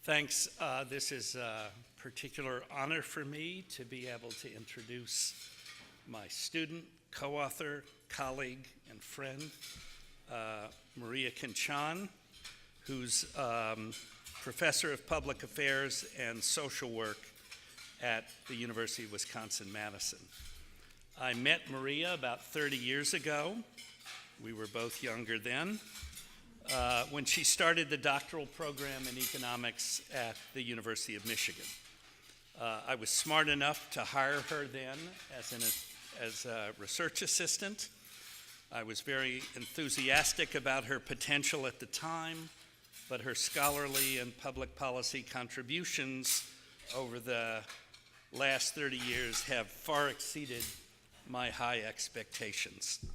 Thanks. This is a particular honor for me to be able to introduce my student, co-author, colleague, and friend, Maria Cancian, who's professor of public affairs and social work at the University of Wisconsin-Madison. I met Maria about 30 years ago. We were both younger then. When she started the doctoral program in economics at the University of Michigan. I was smart enough to hire her then as a research assistant. I was very enthusiastic about her potential at the time, but her scholarly and public policy contributions over the last 30 years have far exceeded my high expectations.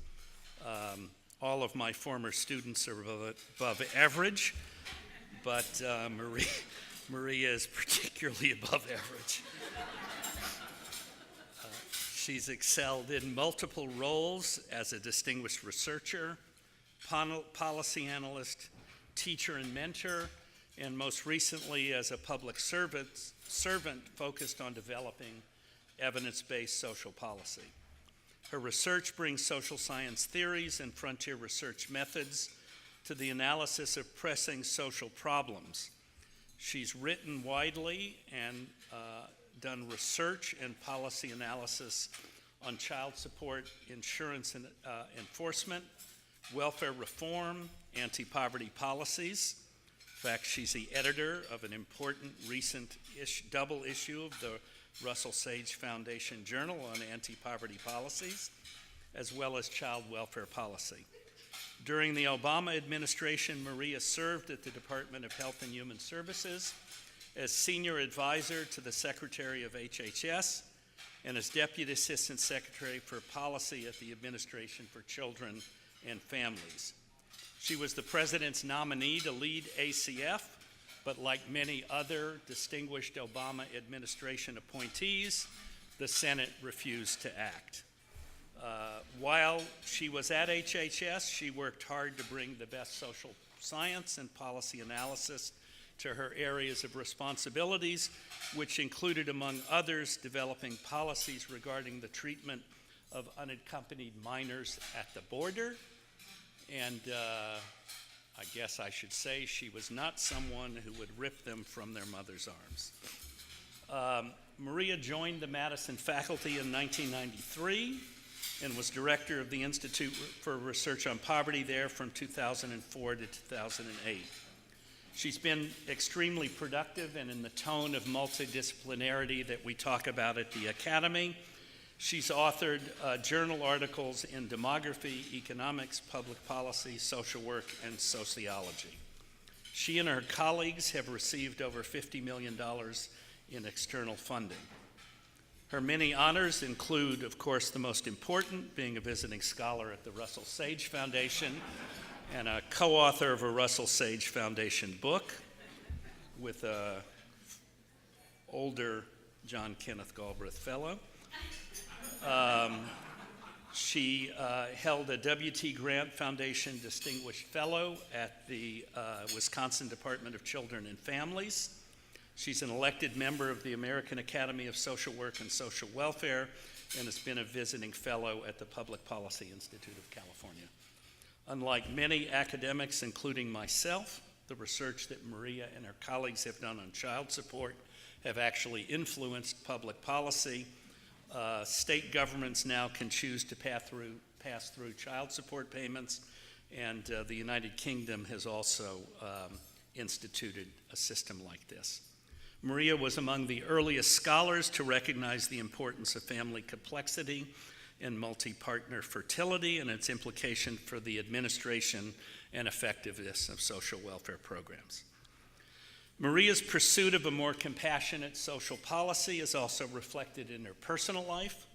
All of my former students are above average, but Maria is particularly above average. She's excelled in multiple roles as a distinguished researcher, policy analyst, teacher and mentor, and most recently as a public servant focused on developing evidence-based social policy. Her research brings social science theories and frontier research methods to the analysis of pressing social problems. She's written widely and done research and policy analysis on child support, insurance and enforcement, welfare reform, anti-poverty policies. In fact, she's the editor of an important recent double issue of the Russell Sage Foundation Journal on Anti-Poverty Policies, as well as child welfare policy. During the Obama administration, Maria served at the Department of Health and Human Services as senior advisor to the Secretary of HHS and as Deputy Assistant Secretary for Policy at the Administration for Children and Families. She was the President's nominee to lead ACF, but like many other distinguished Obama administration appointees, the Senate refused to act. While she was at HHS, she worked hard to bring the best social science and policy analysis to her areas of responsibilities, which included, among others, developing policies regarding the treatment of unaccompanied minors at the border. And I guess I should say she was not someone who would rip them from their mother's arms. Maria joined the Madison faculty in 1993 and was director of the Institute for Research on Poverty there from 2004 to 2008. She's been extremely productive and in the tone of multidisciplinarity that we talk about at the Academy. She's authored journal articles in demography, economics, public policy, social work, and sociology. She and her colleagues have received over $50 million in external funding. Her many honors include, of course, the most important, being a visiting scholar at the Russell Sage Foundation and a co-author of a Russell Sage Foundation book with an older John Kenneth Galbraith Fellow. She held a W.T. Grant Foundation Distinguished Fellow at the Wisconsin Department of Children and Families. She's an elected member of the American Academy of Social Work and Social Welfare and has been a visiting fellow at the Public Policy Institute of California. Unlike many academics, including myself, the research that Maria and her colleagues have done on child support have actually influenced public policy. State governments now can choose to pass through child support payments, and the United Kingdom has also instituted a system like this. Maria was among the earliest scholars to recognize the importance of family complexity and multi-partner fertility and its implication for the administration and effectiveness of social welfare programs. Maria's pursuit of a more compassionate social policy is also reflected in her personal life.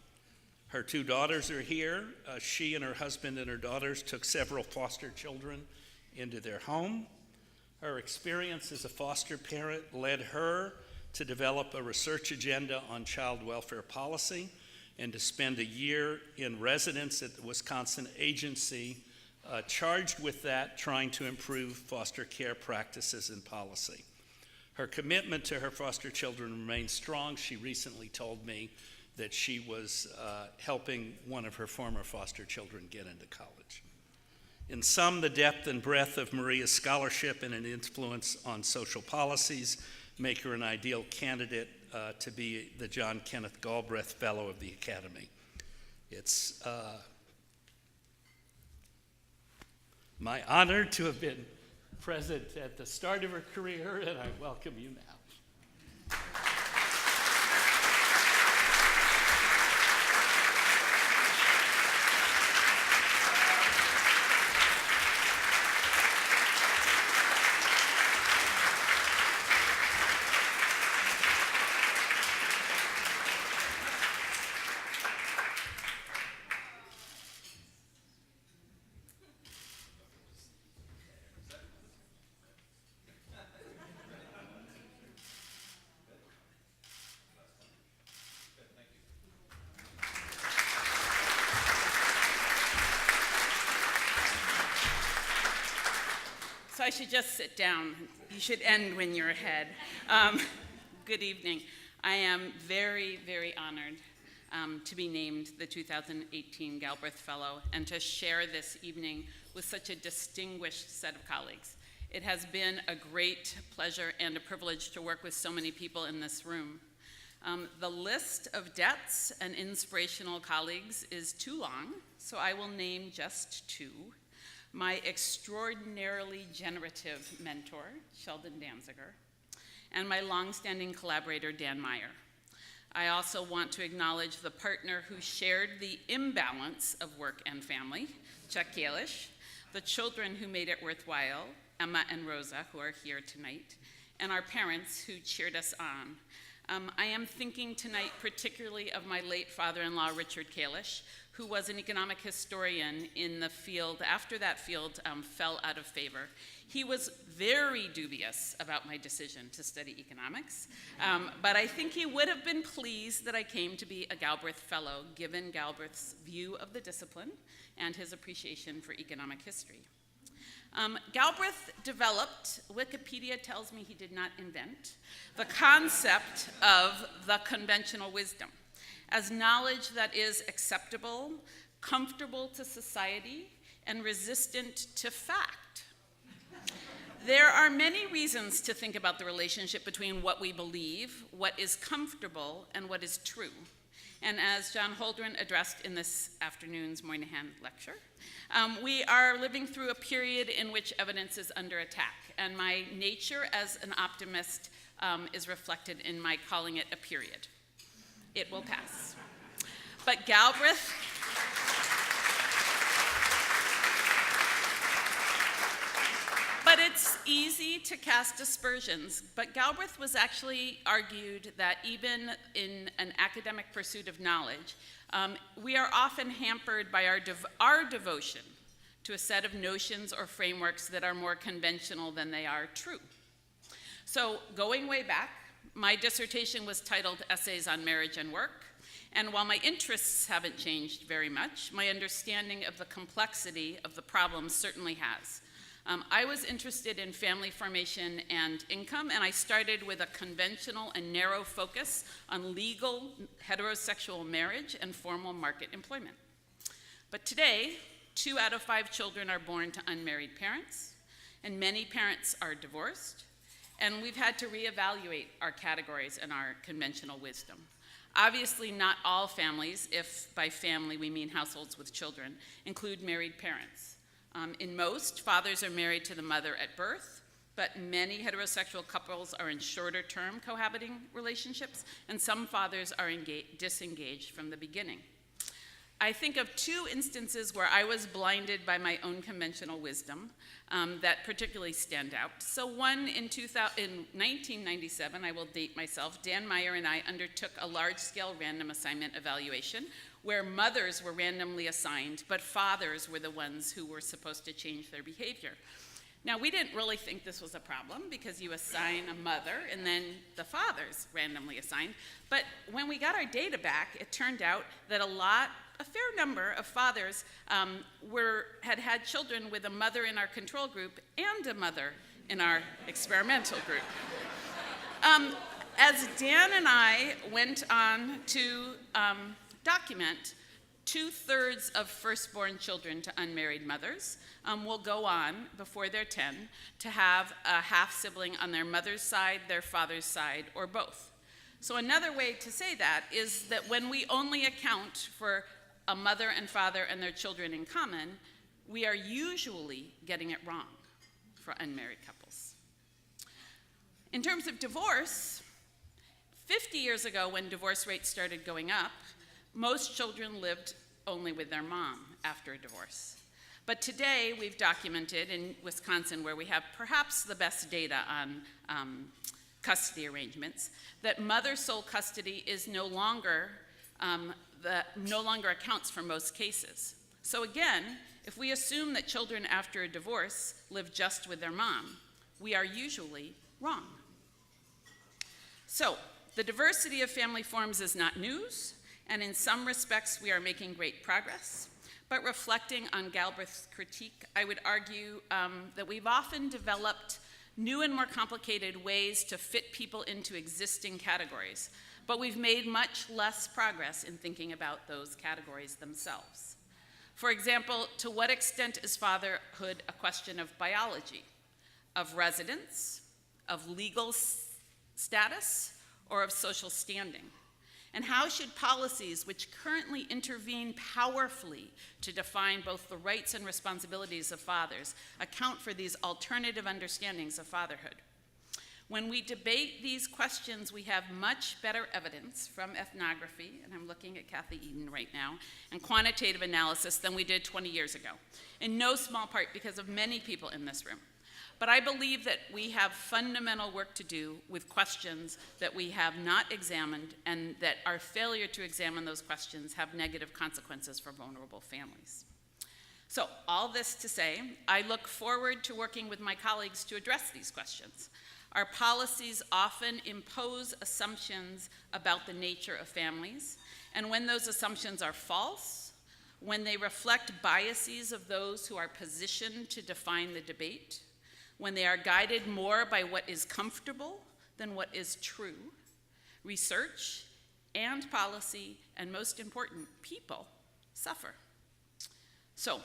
Her two daughters are here. She and her husband and her daughters took several foster children into their home. Her experience as a foster parent led her to develop a research agenda on child welfare policy and to spend a year in residence at the Wisconsin agency charged with that, trying to improve foster care practices and policy. Her commitment to her foster children remains strong. She recently told me that she was helping one of her former foster children get into college. In sum, the depth and breadth of Maria's scholarship and an influence on social policies make her an ideal candidate to be the John Kenneth Galbraith Fellow of the Academy. It's my honor to have been present at the start of her career, and I welcome you now. So I should just sit down. You should end when you're ahead. Good evening. I am very, very honored to be named the 2018 Galbraith Fellow and to share this evening with such a distinguished set of colleagues. It has been a great pleasure and a privilege to work with so many people in this room. The list of debts and inspirational colleagues is too long, so I will name just two. My extraordinarily generative mentor, Sheldon Danziger, and my longstanding collaborator, Dan Meyer. I also want to acknowledge the partner who shared the imbalance of work and family, Chuck Kalish, the children who made it worthwhile, Emma and Rosa, who are here tonight, and our parents who cheered us on. I am thinking tonight particularly of my late father-in-law, Richard Kalish, who was an economic historian in the field. After that field fell out of favor, he was very dubious about my decision to study economics, but I think he would have been pleased that I came to be a Galbraith Fellow, given Galbraith's view of the discipline and his appreciation for economic history. Galbraith developed, Wikipedia tells me he did not invent, the concept of the conventional wisdom as knowledge that is acceptable, comfortable to society, and resistant to fact. There are many reasons to think about the relationship between what we believe, what is comfortable, and what is true. And as John Holdren addressed in this afternoon's Moynihan lecture, we are living through a period in which evidence is under attack. And my nature as an optimist is reflected in my calling it a period. It will pass. But Galbraith, but it's easy to cast aspersions. But Galbraith was actually argued that even in an academic pursuit of knowledge, we are often hampered by our devotion to a set of notions or frameworks that are more conventional than they are true. So going way back, my dissertation was titled Essays on Marriage and Work, and while my interests haven't changed very much, my understanding of the complexity of the problem certainly has. I was interested in family formation and income, and I started with a conventional and narrow focus on legal heterosexual marriage and formal market employment. But today, 2 out of 5 children are born to unmarried parents, and many parents are divorced. And we've had to reevaluate our categories and our conventional wisdom. Obviously, not all families, if by family we mean households with children, include married parents. In most, fathers are married to the mother at birth, but many heterosexual couples are in shorter-term cohabiting relationships, and some fathers are disengaged from the beginning. I think of 2 instances where I was blinded by my own conventional wisdom that particularly stand out. So one in 1997, I will date myself, Dan Meyer and I undertook a large-scale random assignment evaluation where mothers were randomly assigned, but fathers were the ones who were supposed to change their behavior. Now, we didn't really think this was a problem because you assign a mother and then the father's randomly assigned. But when we got our data back, it turned out that a fair number of fathers had had children with a mother in our control group and a mother in our experimental group. As Dan and I went on to document, 2/3 of firstborn children to unmarried mothers will go on before they're 10 to have a half-sibling on their mother's side, their father's side, or both. So another way to say that is that when we only account for a mother and father and their children in common, we are usually getting it wrong for unmarried couples. In terms of divorce, 50 years ago when divorce rates started going up, most children lived only with their mom after a divorce. But today we've documented in Wisconsin, where we have perhaps the best data on custody arrangements, that mother sole custody is no longer accounts for most cases. So again, if we assume that children after a divorce live just with their mom, we are usually wrong. So the diversity of family forms is not news, and in some respects we are making great progress. But reflecting on Galbraith's critique, I would argue that we've often developed new and more complicated ways to fit people into existing categories, but we've made much less progress in thinking about those categories themselves. For example, to what extent is fatherhood a question of biology, of residence, of legal status, or of social standing? And how should policies which currently intervene powerfully to define both the rights and responsibilities of fathers account for these alternative understandings of fatherhood? When we debate these questions, we have much better evidence from ethnography, and I'm looking at Kathy Eden right now, and quantitative analysis than we did 20 years ago, in no small part because of many people in this room. But I believe that we have fundamental work to do with questions that we have not examined, and that our failure to examine those questions have negative consequences for vulnerable families. So all this to say, I look forward to working with my colleagues to address these questions. Our policies often impose assumptions about the nature of families, and when those assumptions are false, when they reflect biases of those who are positioned to define the debate, when they are guided more by what is comfortable than what is true, research and policy, and most important, people, suffer. So,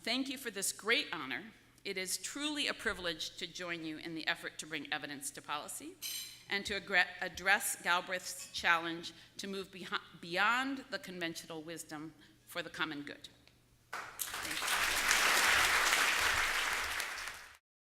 thank you for this great honor. It is truly a privilege to join you in the effort to bring evidence to policy and to address Galbraith's challenge to move beyond the conventional wisdom for the common good.